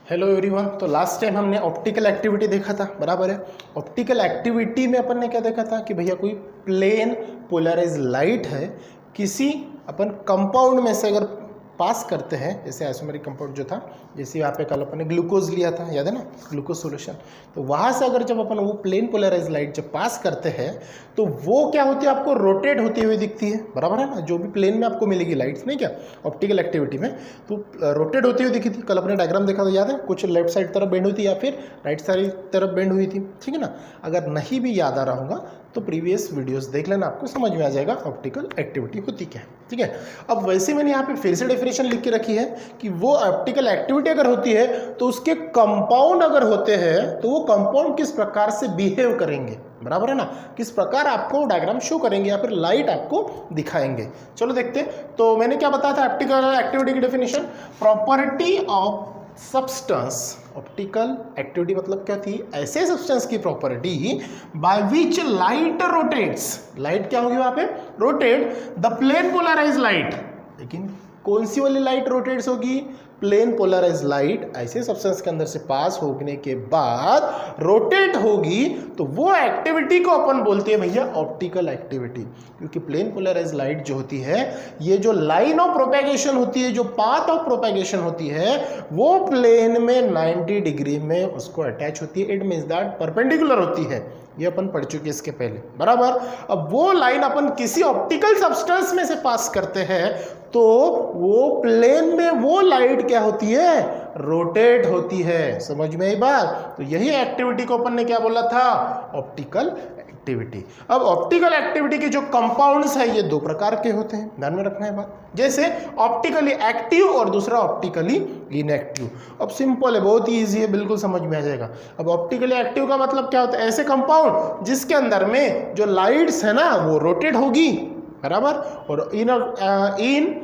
Hello everyone. तो last time हमने optical activity देखा था, बराबर है। ऑप्टिकल एक्टिविटी में अपन ने क्या देखा था कि भैया कोई प्लेन पोलराइज लाइट है, किसी अपन कंपाउंड में से अगर पास करते हैं, जैसे आइसोमेरिक कंपाउंड जो था, जैसे यहाँ पे कल अपन ने ग्लूकोज लिया था, याद है ना, ग्लूकोज सॉल्यूशन। तो वहाँ से अगर जब अपन वो प्लेन पोलराइज लाइट जब पास करते हैं तो वो क्या होती है, आपको रोटेट होती हुई दिखती है, बराबर है ना। जो भी प्लेन में आपको मिलेगी लाइट्स, नहीं क्या, ऑप्टिकल एक्टिविटी में तो रोटेट होती हुई दिखी थी। कल अपने डायग्राम देखा था, याद है, कुछ लेफ्ट साइड तरफ बेंड हुई थी या फिर राइट साइड तरफ बेंड हुई थी, ठीक है ना। अगर नहीं भी याद आ रहा होगा तो प्रीवियस वीडियोस देख लेना, आपको समझ में आ जाएगा ऑप्टिकल एक्टिविटी होती क्या है, ठीक है। अब वैसे मैंने यहाँ पे फिर से डेफिनेशन लिख के रखी है कि वो ऑप्टिकल एक्टिविटी अगर होती है तो उसके कंपाउंड अगर होते हैं तो वो कंपाउंड किस प्रकार से बिहेव करेंगे, बराबर है ना, किस प्रकार आपको डायग्राम शो करेंगे या फिर लाइट आपको दिखाएंगे। चलो देखते। तो मैंने क्या बताया था ऑप्टिकल एक्टिविटी की definition, property of substance. Optical activity मतलब क्या थी, ऐसे सब्सटेंस की property by which light rotates. Light क्या होगी वहां पे, rotate the plane polarise light. लेकिन कौन सी वाली लाइट रोटेट्स होगी, प्लेन पोलराइज लाइट ऐसे सब्सटेंस के अंदर से पास होने के बाद रोटेट होगी, तो वो एक्टिविटी को अपन बोलते हैं भैया ऑप्टिकल एक्टिविटी। क्योंकि प्लेन पोलराइज लाइट जो होती है, ये जो लाइन ऑफ प्रोपेगेशन होती है, जो पाथ ऑफ प्रोपेगेशन होती है, वो प्लेन में 90 डिग्री में उसको अटैच होती है। इट मीन्स दैट परपेंडिकुलर होती है, ये अपन पढ़ चुके इसके पहले, बराबर। अब वो लाइन अपन किसी ऑप्टिकल सब्सटेंस में से पास करते हैं तो वो प्लेन में वो लाइट क्या होती है, रोटेट होती है। समझ में आई बात। तो यही एक्टिविटी को अपन ने क्या बोला था, ऑप्टिकल एक्टिविटी। अब ऑप्टिकल एक्टिविटी के जो कंपाउंड्स है ये दो प्रकार के होते हैं, ध्यान में रखना है बात। जैसे ऑप्टिकली एक्टिव और दूसरा ऑप्टिकली इनएक्टिव। अब सिंपल है, बहुत ही ईजी है, बिल्कुल समझ में आ जाएगा। अब ऑप्टिकली एक्टिव का मतलब क्या होता है, ऐसे कंपाउंड जिसके अंदर में जो लाइट्स है ना वो रोटेट होगी, बराबर। और इन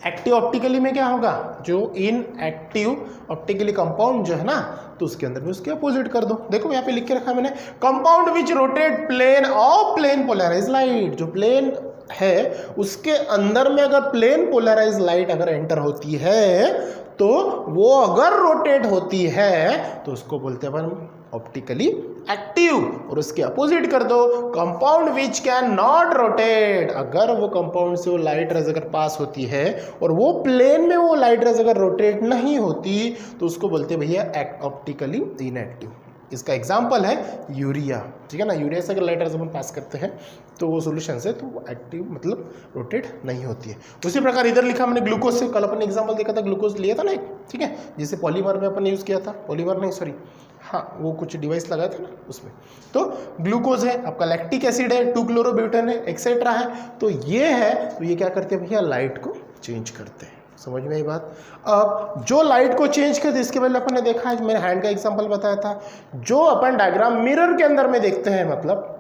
एक्टिव ऑप्टिकली में क्या होगा, जो इन एक्टिव ऑप्टिकली कंपाउंड जो है ना, तो उसके अंदर भी उसके अपोजिट कर दो। देखो यहाँ पे लिख के रखा है मैंने, compound which rotate plane of plane polarise light. जो प्लेन है उसके अंदर में अगर प्लेन पोलराइज लाइट अगर एंटर होती है तो वो अगर रोटेट होती है तो उसको बोलते हैं अपन ऑप्टिकली एक्टिव। और उसके अपोजिट कर दो, compound which can not rotate. अगर वो कंपाउंड से वो लाइट रेज अगर पास होती है और वो प्लेन में वो लाइट रेज अगर रोटेट नहीं होती तो उसको बोलते हैं भैया ऑप्टिकली इनएक्टिव। इसका एग्जाम्पल है यूरिया, ठीक है ना। यूरिया से अगर लाइट रेज अपन पास करते हैं तो वो सोल्यूशन से तो वो एक्टिव मतलब रोटेट नहीं होती है। उसी प्रकार इधर लिखा हमने ग्लूकोज से, कल अपन एग्जाम्पल देखा था, ग्लूकोज लिया था ना एक, ठीक है, जिसे पॉलीमर में अपन यूज़ किया था, पॉलीमर नहीं सॉरी, हाँ वो कुछ डिवाइस लगाया था ना उसमें। तो ग्लूकोज है, आपका लैक्टिक एसिड है, 2-क्लोरोब्यूटेन है, एक्सेट्रा है। तो ये है, तो ये क्या करते हैं भैया, लाइट को चेंज करते हैं। समझ में आई बात। अब जो लाइट को चेंज करते, इसके पहले अपन ने देखा है, मैंने हैंड का एग्जांपल बताया था, जो अपन डायग्राम मिरर के अंदर में देखते हैं, मतलब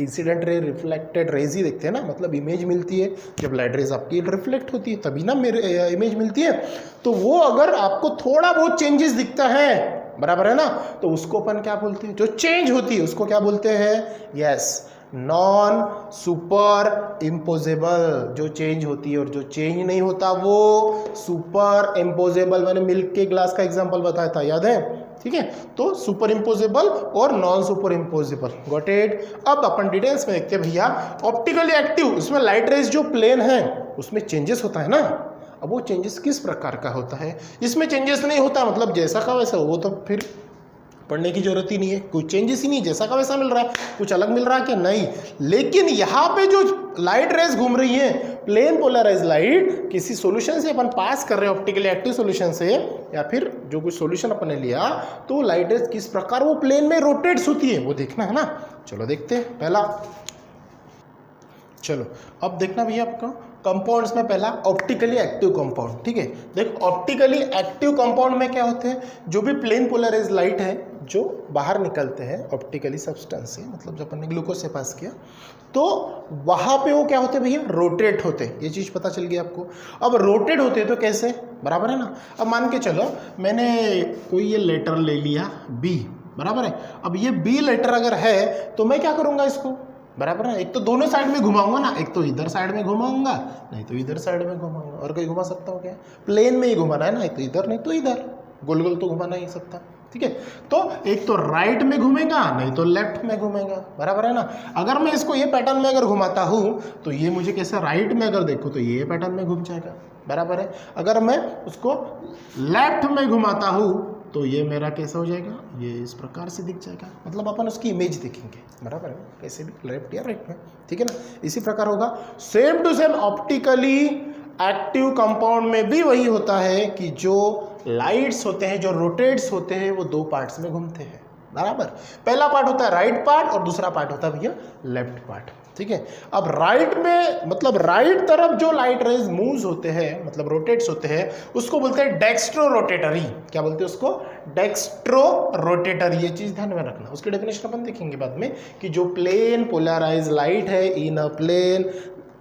इंसिडेंट रे रिफ्लेक्टेड रेज ही देखते हैं ना, मतलब इमेज मिलती है जब लाइट रेज आपकी रिफ्लेक्ट होती है तभी ना मेरे इमेज मिलती है। तो वो अगर आपको थोड़ा बहुत चेंजेस दिखता है, बराबर है ना, तो उसको अपन क्या बोलते हैं, जो चेंज होती है उसको क्या बोलते हैं, यस, नॉन सुपर इम्पोजेबल। जो चेंज होती है और जो चेंज नहीं होता वो सुपर इम्पोजेबल। मैंने मिल्क के ग्लास का एग्जांपल बताया था, याद है, ठीक है। तो सुपर इम्पोजेबल और non super imposable, got it. अब अपन डिटेल्स में देखते हैं भैया, ऑप्टिकली एक्टिव, उसमें लाइट रेज जो प्लेन है उसमें चेंजेस होता है ना। अब वो चेंजेस किस प्रकार का होता है, इसमें चेंजेस नहीं होता, मतलब जैसा का वैसा, वो तो फिर पढ़ने की जरूरत ही नहीं है, कोई चेंजेस ही नहीं, जैसा का वैसा मिल रहा है, कुछ अलग मिल रहा है क्या, नहीं। लेकिन यहाँ पे जो लाइट रेज घूम रही है, प्लेन पोलराइज लाइट, किसी सॉल्यूशन से अपन पास कर रहे हैं, ऑप्टिकली एक्टिव सॉल्यूशन से, या फिर जो कुछ सॉल्यूशन अपन ने लिया, तो लाइट रेज किस प्रकार वो प्लेन में रोटेट्स होती है वो देखना है ना। चलो देखते हैं पहला। चलो अब देखना भैया आपको कंपाउंड्स में पहला ऑप्टिकली एक्टिव कंपाउंड, ठीक है। देखो ऑप्टिकली एक्टिव कंपाउंड में क्या होते हैं, जो भी प्लेन पोलराइज लाइट है जो बाहर निकलते हैं ऑप्टिकली सब्सटेंस से, मतलब जब हमने ग्लूकोज से पास किया तो वहाँ पे वो क्या होते हैं भैया, रोटेट होते हैं। ये चीज़ पता चल गई आपको। अब रोटेट होते हैं तो कैसे, बराबर है ना। अब मान के चलो मैंने कोई ये लेटर ले लिया बी, बराबर है। अब ये बी लेटर अगर है तो मैं क्या करूँगा इसको, बराबर है, एक तो दोनों साइड में घुमाऊंगा ना, एक तो इधर साइड में घुमाऊंगा, नहीं तो इधर साइड में घुमाऊंगा। और कहीं घुमा सकता हूँ क्या, प्लेन में ही घुमाना है ना, एक तो इधर नहीं तो इधर, गोल गोल तो घुमा नहीं सकता, ठीक है। तो एक तो राइट में घूमेगा, नहीं तो लेफ्ट में घूमेगा, बराबर है ना। अगर मैं इसको ये पैटर्न में अगर घुमाता हूँ तो ये मुझे कैसे राइट में अगर देखो तो ये पैटर्न में घूम जाएगा, बराबर है। अगर मैं उसको लेफ्ट में घुमाता हूँ तो ये मेरा कैसा हो जाएगा, ये इस प्रकार से दिख जाएगा, मतलब अपन उसकी इमेज देखेंगे, बराबर है, कैसे भी लेफ्ट या राइट में, ठीक है ना। इसी प्रकार होगा same to same optically active compound में भी वही होता है कि जो लाइट्स होते हैं, जो रोटेट्स होते हैं, वो दो पार्ट्स में घूमते हैं, बराबर। पहला पार्ट होता है राइट पार्ट और दूसरा पार्ट होता है भैया लेफ्ट पार्ट, ठीक है। अब राइट में मतलब राइट तरफ जो लाइट रेज मूव्स होते हैं, मतलब रोटेट्स होते हैं, उसको बोलते हैं डेक्स्ट्रो रोटेटरी। क्या बोलते हैं उसको? Dextro rotatory. ये चीज ध्यान में रखना, उसकी डेफिनेशन अपन देखेंगे बाद में कि जो प्लेन पोलराइज लाइट है in a plane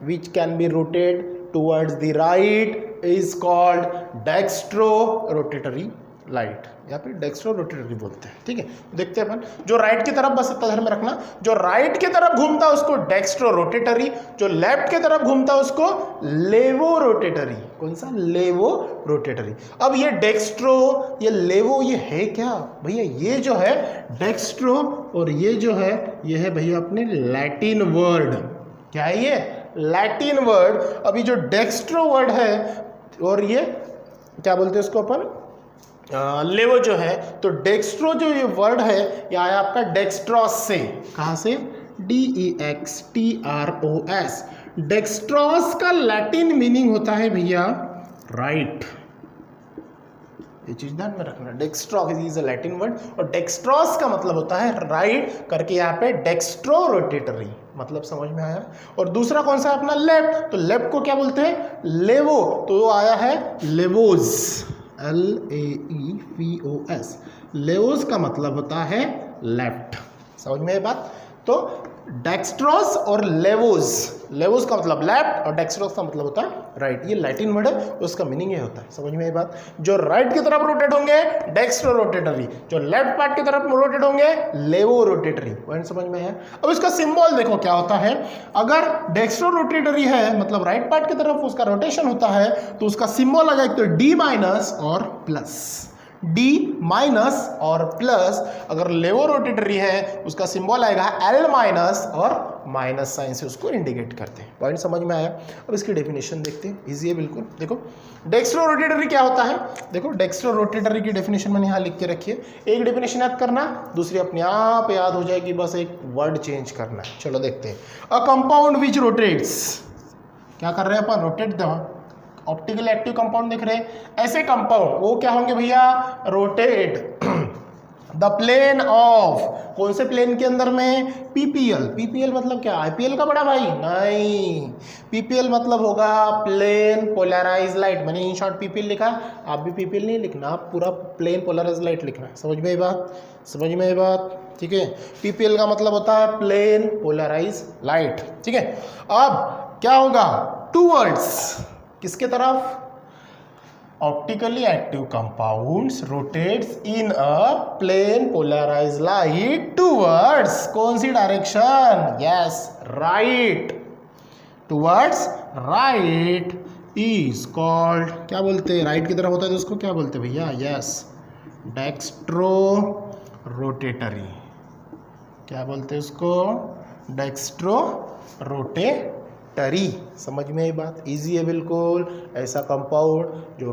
which can be rotate towards the right is called dextrorotatory light, या फिर डेक्स्ट्रो रोटेटरी बोलते हैं, ठीक है। देखते हैं अपन, जो राइट की तरफ, बस इतना ध्यान में रखना, जो राइट की तरफ घूमता है उसको डेक्स्ट्रो रोटेटरी, जो लेफ्ट की तरफ घूमता है उसको लेवो रोटेटरी। कौन सा? लेवो रोटेटरी। अब ये डेक्स्ट्रो, ये लेवो, ये है क्या भैया? ये जो है डेक्स्ट्रो और ये जो है, ये है भैया अपने लैटिन वर्ड। क्या है ये? Latin word. अभी जो डेक्स्ट्रो वर्ड है और ये क्या बोलते हैं उसको अपन, लेवो जो है, तो डेक्स्ट्रो जो ये वर्ड है ये आया आपका डेक्स्ट्रॉस से। कहाँ से? DEXTROS। डेक्स्ट्रॉस का लैटिन मीनिंग होता है भैया राइट। ये चीज ध्यान में रखना, डेक्स्ट्रॉस इज अ लैटिन वर्ड और डेक्स्ट्रॉस का मतलब होता है राइट करके यहाँ पे डेक्स्ट्रो रोटेटरी, मतलब समझ में आया। और दूसरा कौन सा है अपना? लेफ्ट। तो लेफ्ट को क्या बोलते हैं? लेवो। तो वो आया है लेवोज, LAEVOS। लेवोज का मतलब होता है लेफ्ट। समझ में ये बात? तो डेक्स्ट्रॉस और लेवोज, लेवोज का मतलब लेफ्ट और डेक्स्ट्रॉस का मतलब होता है राइट। ये लैटिन वर्ड है, उसका मीनिंग ये होता है। समझ में ये बात? जो राइट की तरफ रोटेट होंगे डेक्स्ट्रो रोटेटरी, जो लेफ्ट पार्ट की तरफ रोटेट होंगे लेवो रोटेटरी। पॉइंट समझ में है? अब इसका सिंबल देखो क्या होता है। अगर डेक्स्ट्रो रोटेटरी है मतलब राइट पार्ट की तरफ उसका रोटेशन होता है तो उसका सिंबल आएगा एक तो D- और प्लस, D- और प्लस। अगर लेवो रोटेटरी है उसका सिंबल आएगा L- और माइनस साइन से उसको इंडिकेट करते हैं। पॉइंट समझ में आया? अब इसकी डेफिनेशन देखते हैं, इजी है बिल्कुल। देखो डेक्स्ट्रो रोटेटरी क्या होता है, देखो डेक्स्ट्रो रोटेटरी की डेफिनेशन मैंने यहाँ लिख के रखी है। एक डेफिनेशन याद करना, दूसरी अपने आप याद हो जाएगी, बस एक वर्ड चेंज करना है। चलो देखते हैं। अ कंपाउंड विच रोटेट्स, क्या कर रहे हैं अपन? Rotate the optical active compound दिख रहे हैं, ऐसे कंपाउंड वो क्या होंगे भैया? रोटेट द प्लेन ऑफ, कौन से प्लेन के अंदर में? PPL। PPL मतलब क्या? IPL का बड़ा भाई? नहीं, PPL मतलब होगा प्लेन पोलराइज लाइट। मैंने इन शॉर्ट PPL लिखा, आप भी PPL नहीं लिखना, आप पूरा प्लेन पोलराइज लाइट लिखना है। समझ में ये बात? समझ में ये बात? ठीक है। PPL का मतलब होता है प्लेन पोलराइज लाइट, ठीक है। अब क्या होगा? टूवर्ड्स, किसके तरफ? Optically active compounds rotates in a plane polarised light towards, कौन सी direction? Yes, right. Towards right is called, क्या बोलते हैं? राइट की तरफ होता है तो उसको क्या बोलते हैं भैया? Yes, dextro rotatory. क्या बोलते हैं उसको? Dextro rotatory. समझ में ये बात? इजी है बिल्कुल। ऐसा कंपाउंड जो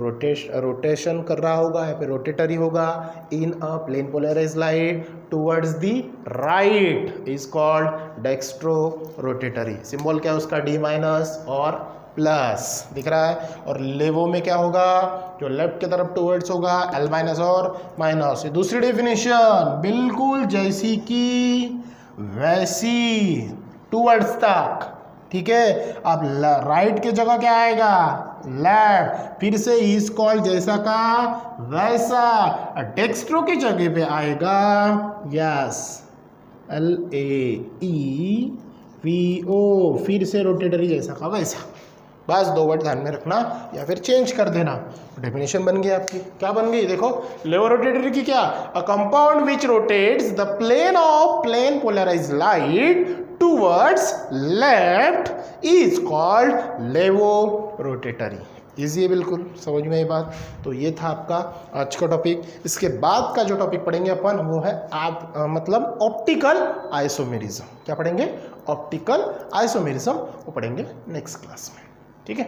रोटेशन कर रहा होगा या फिर रोटेटरी होगा in a plane polarised light towards the right is called dextrorotatory. Symbol क्या है उसका? D- और प्लस दिख रहा है। और लेवो में क्या होगा? जो लेफ्ट की तरफ टुवर्ड्स होगा L- और माइनस। ये दूसरी डेफिनेशन बिल्कुल जैसी की वैसी, टुवर्ड्स तक, ठीक है। अब राइट की जगह क्या आएगा? लेफ्ट। फिर से इज कॉल्ड जैसा का वैसा। डेक्स्ट्रो की जगह पे आएगा यस LAEVO, फिर से रोटेटरी जैसा का वैसा। बस दो वर्ड ध्यान में रखना या फिर चेंज कर देना। डेफिनेशन बन गई आपकी। क्या बन गई? देखो लेवो रोटेटरी की क्या? A compound which rotates the plane of plane polarised light towards left is called laevo rotatory. Easy है बिल्कुल, समझ में ये बात। तो ये था आपका आज का टॉपिक। इसके बाद का जो टॉपिक पढ़ेंगे अपन वो है आप मतलब ऑप्टिकल आइसोमेरिज्म। क्या पढ़ेंगे? ऑप्टिकल आइसोमेरिज्म, वो पढ़ेंगे नेक्स्ट क्लास में। ठीक है।